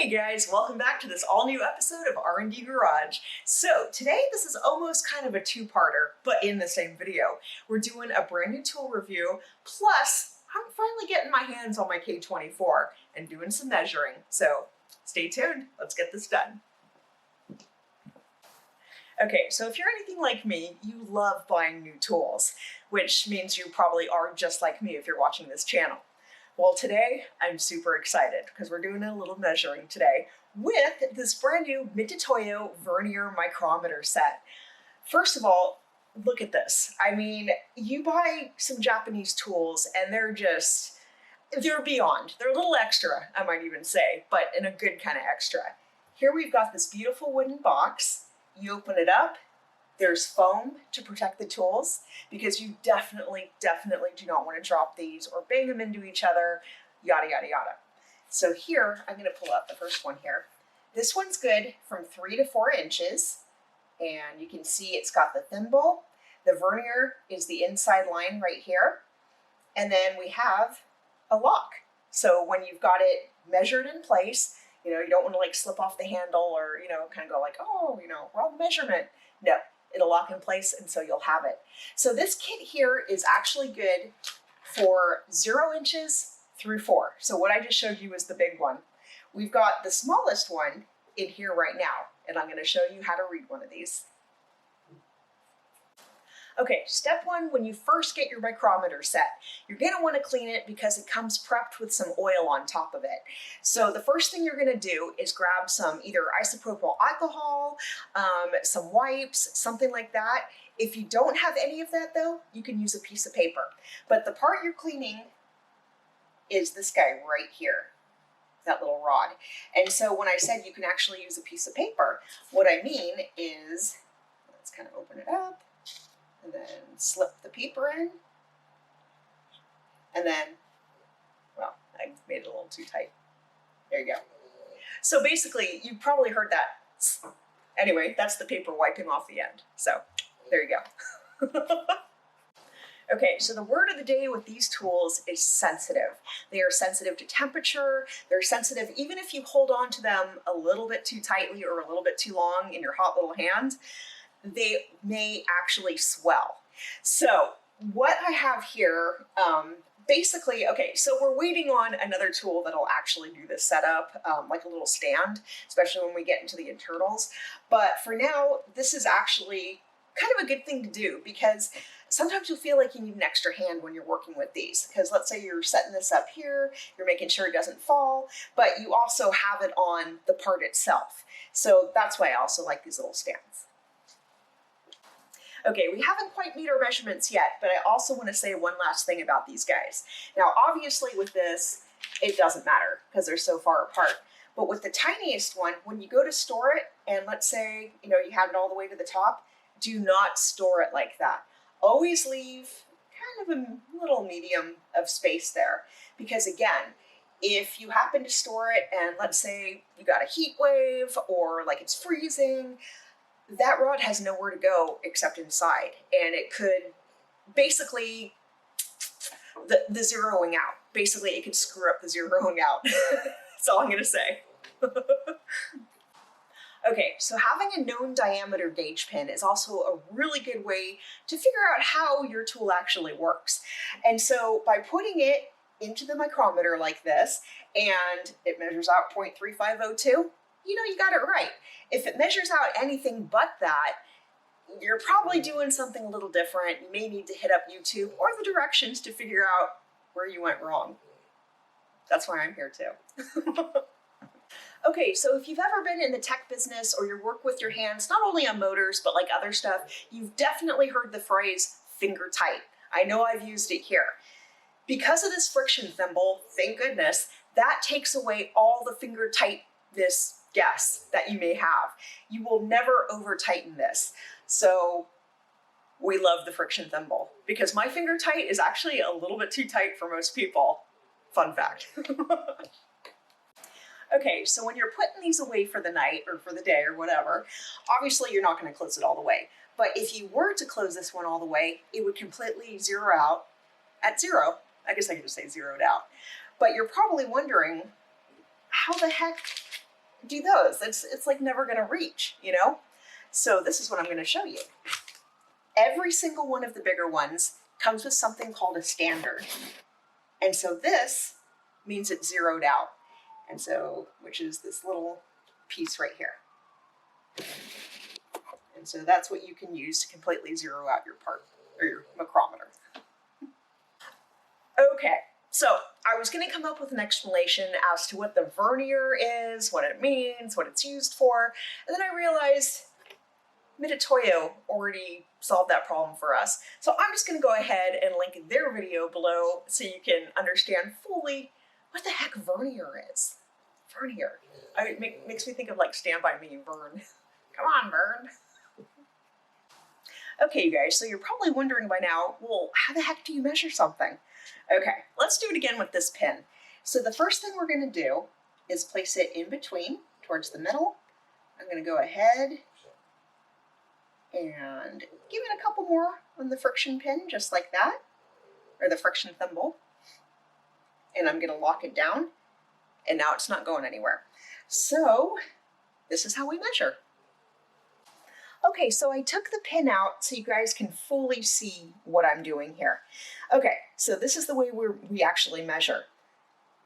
Hey guys, welcome back to this all new episode of R&D Garage. So today this is almost kind of a two-parter, but in the same video. We're doing a brand new tool review, plus I'm finally getting my hands on my K24 and doing some measuring. So stay tuned, let's get this done. Okay, so if you're anything like me, you love buying new tools, which means you probably are just like me if you're watching this channel. Well, today I'm super excited because we're doing a little measuring today with this brand new Mitutoyo vernier micrometer set. First of all, look at this. I mean, you buy some Japanese tools and they're beyond. They're a little extra, I might even say, but in a good kind of extra. Here we've got this beautiful wooden box. You open it up. There's foam to protect the tools because you definitely do not want to drop these or bang them into each other, yada, yada, yada. So here, I'm going to pull up the first one here. This one's good from 3 to 4 inches. And you can see it's got the thimble. The vernier is the inside line right here. And then we have a lock. So when you've got it measured in place, you don't want to like slip off the handle or, kind of go like, oh, wrong measurement. No. It'll lock in place and so you'll have it. So this kit here is actually good for 0 inches through 4. So what I just showed you is the big one. We've got the smallest one in here right now, and I'm going to show you how to read one of these. Okay, step one, when you first get your micrometer set, you're going to want to clean it because it comes prepped with some oil on top of it. So the first thing you're going to do is grab some either isopropyl alcohol, some wipes, something like that. If you don't have any of that though, you can use a piece of paper. But the part you're cleaning is this guy right here, that little rod. And so when I said you can actually use a piece of paper, what I mean is, let's kind of open it up. And then slip the paper in. And then, well, I made it a little too tight. There you go. So basically, you probably heard that. Anyway, that's the paper wiping off the end. So there you go. Okay, so the word of the day with these tools is sensitive. They are sensitive to temperature. They're sensitive even if you hold on to them a little bit too tightly or a little bit too long in your hot little hand. They may actually swell. So what I have here, basically, okay, so we're waiting on another tool that'll actually do this setup, like a little stand, especially when we get into the internals. But for now, this is actually kind of a good thing to do because sometimes you'll feel like you need an extra hand when you're working with these. Because let's say you're setting this up here, you're making sure it doesn't fall, but you also have it on the part itself. So that's why I also like these little stands. Okay, we haven't quite made our measurements yet, but I also want to say one last thing about these guys. Now, obviously with this, it doesn't matter because they're so far apart. But with the tiniest one, when you go to store it, and let's say, you have it all the way to the top, do not store it like that. Always leave kind of a little medium of space there. Because again, if you happen to store it and let's say you got a heat wave or like it's freezing, that rod has nowhere to go except inside, and it could basically, the zeroing out, basically it could screw up the zeroing out. That's all I'm going to say. Okay, so having a known diameter gauge pin is also a really good way to figure out how your tool actually works. And so by putting it into the micrometer like this, and it measures out 0.3502, you got it right. If it measures out anything but that, you're probably doing something a little different. You may need to hit up YouTube or the directions to figure out where you went wrong. That's why I'm here too. Okay, so if you've ever been in the tech business or you work with your hands, not only on motors, but like other stuff, you've definitely heard the phrase finger tight. I know I've used it here. Because of this friction thimble, thank goodness, that takes away all the finger tightness guess that you may have. You will never over tighten this. So we love the friction thimble because my finger tight is actually a little bit too tight for most people. Fun fact. Okay, so when you're putting these away for the night or for the day or whatever, obviously you're not going to close it all the way. But if you were to close this one all the way, it would completely zero out at 0. I guess I could just say zeroed out. But you're probably wondering, how the heck do those. It's like never gonna reach, you know? So this is what I'm gonna show you. Every single one of the bigger ones comes with something called a standard. And so this means it's zeroed out. And so, which is this little piece right here. And so that's what you can use to completely zero out your part, or your micrometer. Okay, so I was gonna come up with an explanation as to what the vernier is, what it means, what it's used for, and then I realized Mitutoyo already solved that problem for us. So I'm just gonna go ahead and link their video below so you can understand fully what the heck vernier is. Vernier. It makes me think of like Stand By Me, Vern. Come on, Vern. Okay, you guys, so you're probably wondering by now, well, how the heck do you measure something? Okay, let's do it again with this pin. So the first thing we're gonna do is place it in between, towards the middle. I'm gonna go ahead and give it a couple more on the friction pin, just like that, or the friction thimble. And I'm gonna lock it down, and now it's not going anywhere. So this is how we measure. Okay, so I took the pin out so you guys can fully see what I'm doing here. Okay, so this is the way we actually measure.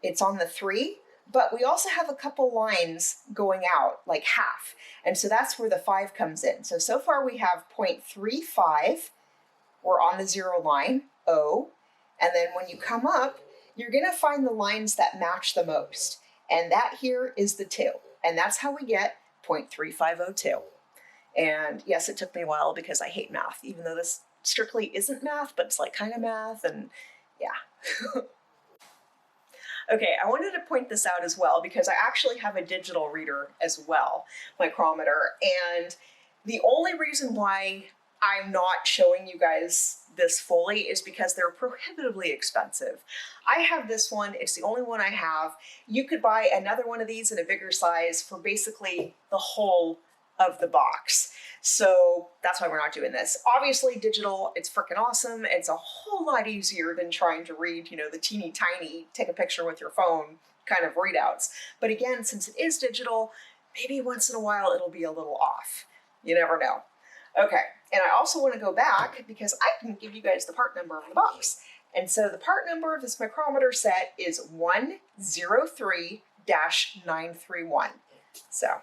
It's on the 3, but we also have a couple lines going out, like half. And so that's where the 5 comes in. So far we have 0.35, we're on the 0 line, O, and then when you come up, you're gonna find the lines that match the most. And that here is the 2, and that's how we get 0.3502. And yes, it took me a while because I hate math, even though this strictly isn't math, but it's like kind of math, and yeah. Okay, I wanted to point this out as well because I actually have a digital reader as well, micrometer, and the only reason why I'm not showing you guys this fully is because they're prohibitively expensive. I have this one, it's the only one I have. You could buy another one of these in a bigger size for basically the whole of the box. So that's why we're not doing this. Obviously digital, it's freaking awesome. It's a whole lot easier than trying to read, you know, the teeny tiny, take a picture with your phone kind of readouts. But again, since it is digital, maybe once in a while it'll be a little off. You never know. Okay, and I also want to go back because I can give you guys the part number of the box. And so the part number of this micrometer set is 103-931. So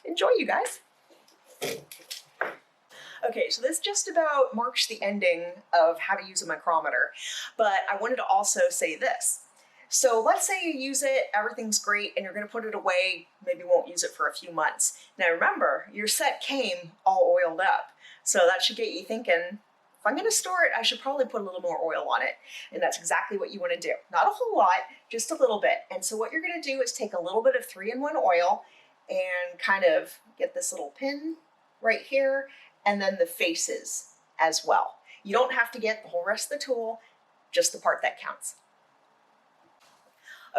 enjoy, you guys. Okay, so this just about marks the ending of how to use a micrometer, but I wanted to also say this. So let's say you use it, everything's great, and you're gonna put it away, maybe won't use it for a few months. Now remember, your set came all oiled up, so that should get you thinking, if I'm gonna store it, I should probably put a little more oil on it. And that's exactly what you wanna do. Not a whole lot, just a little bit. And so what you're gonna do is take a little bit of 3-in-1 oil and kind of get this little pin right here, and then the faces as well. You don't have to get the whole rest of the tool, just the part that counts.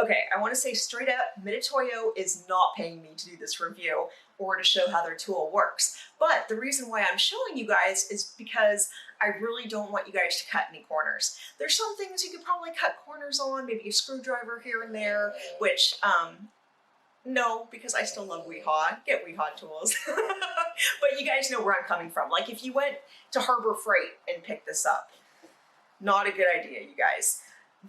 Okay, I want to say straight up, Mitutoyo is not paying me to do this review or to show how their tool works. But the reason why I'm showing you guys is because I really don't want you guys to cut any corners. There's some things you could probably cut corners on, maybe a screwdriver here and there, which, no, because I still love Weehaw. Get Weehaw tools. But you guys know where I'm coming from. Like if you went to Harbor Freight and picked this up, not a good idea, you guys.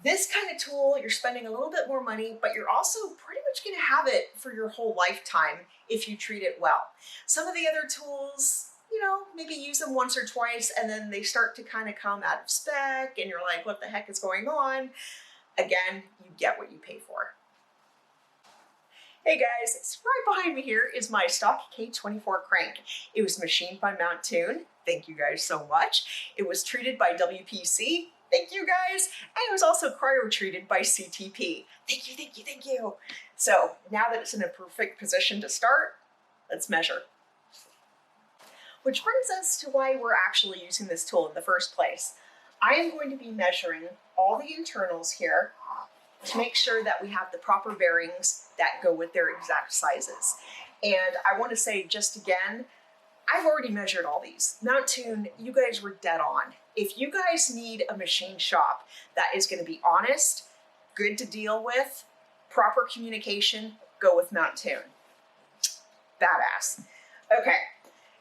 This kind of tool, you're spending a little bit more money, but you're also pretty much gonna have it for your whole lifetime if you treat it well. Some of the other tools, you know, maybe use them once or twice and then they start to kind of come out of spec and you're like, what the heck is going on? Again, you get what you pay for. Hey guys, right behind me here is my stock K24 crank. It was machined by Mount Toon. Thank you guys so much. It was treated by WPC. Thank you guys. And it was also cryo-treated by CTP. Thank you, thank you, thank you. So now that it's in a perfect position to start, let's measure. Which brings us to why we're actually using this tool in the first place. I am going to be measuring all the internals here to make sure that we have the proper bearings that go with their exact sizes. And I want to say just again, I've already measured all these. Mount Toon, you guys were dead on. If you guys need a machine shop that is going to be honest, good to deal with, proper communication, go with Mount Tune. Badass. Okay,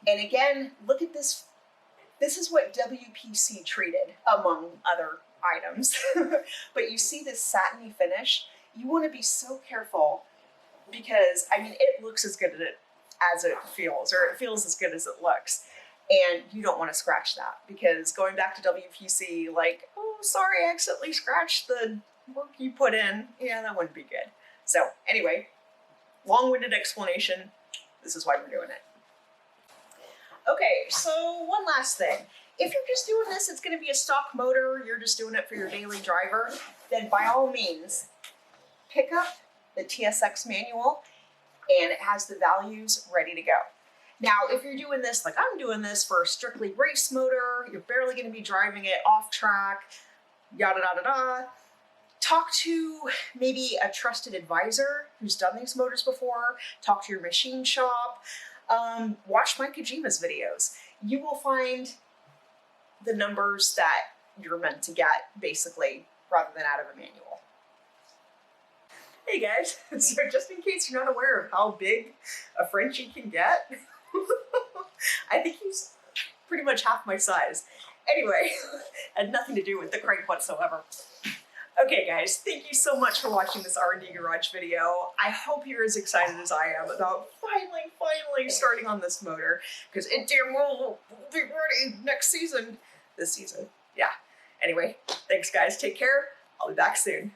and again, look at this. This is what WPC treated, among other items. But you see this satiny finish? You want to be so careful because, I mean, it looks as good as it feels, or it feels as good as it looks. And you don't want to scratch that because going back to WPC, like, oh, sorry, I accidentally scratched the work you put in. Yeah, that wouldn't be good. So anyway, long-winded explanation. This is why we're doing it. Okay, so one last thing. If you're just doing this, it's going to be a stock motor, you're just doing it for your daily driver, then by all means, pick up the TSX manual and it has the values ready to go. Now, if you're doing this, like I'm doing this for a strictly race motor, you're barely going to be driving it off track, yada, yada, yada, talk to maybe a trusted advisor who's done these motors before, talk to your machine shop, watch my Kojima's videos. You will find the numbers that you're meant to get, basically, rather than out of a manual. Hey guys, so just in case you're not aware of how big a Frenchie can get, I think he's pretty much half my size. Anyway, had nothing to do with the crank whatsoever. Okay guys, thank you so much for watching this R&D Garage video. I hope you're as excited as I am about finally starting on this motor, because it damn well will be ready next season. This season, yeah. Anyway, thanks guys, take care. I'll be back soon.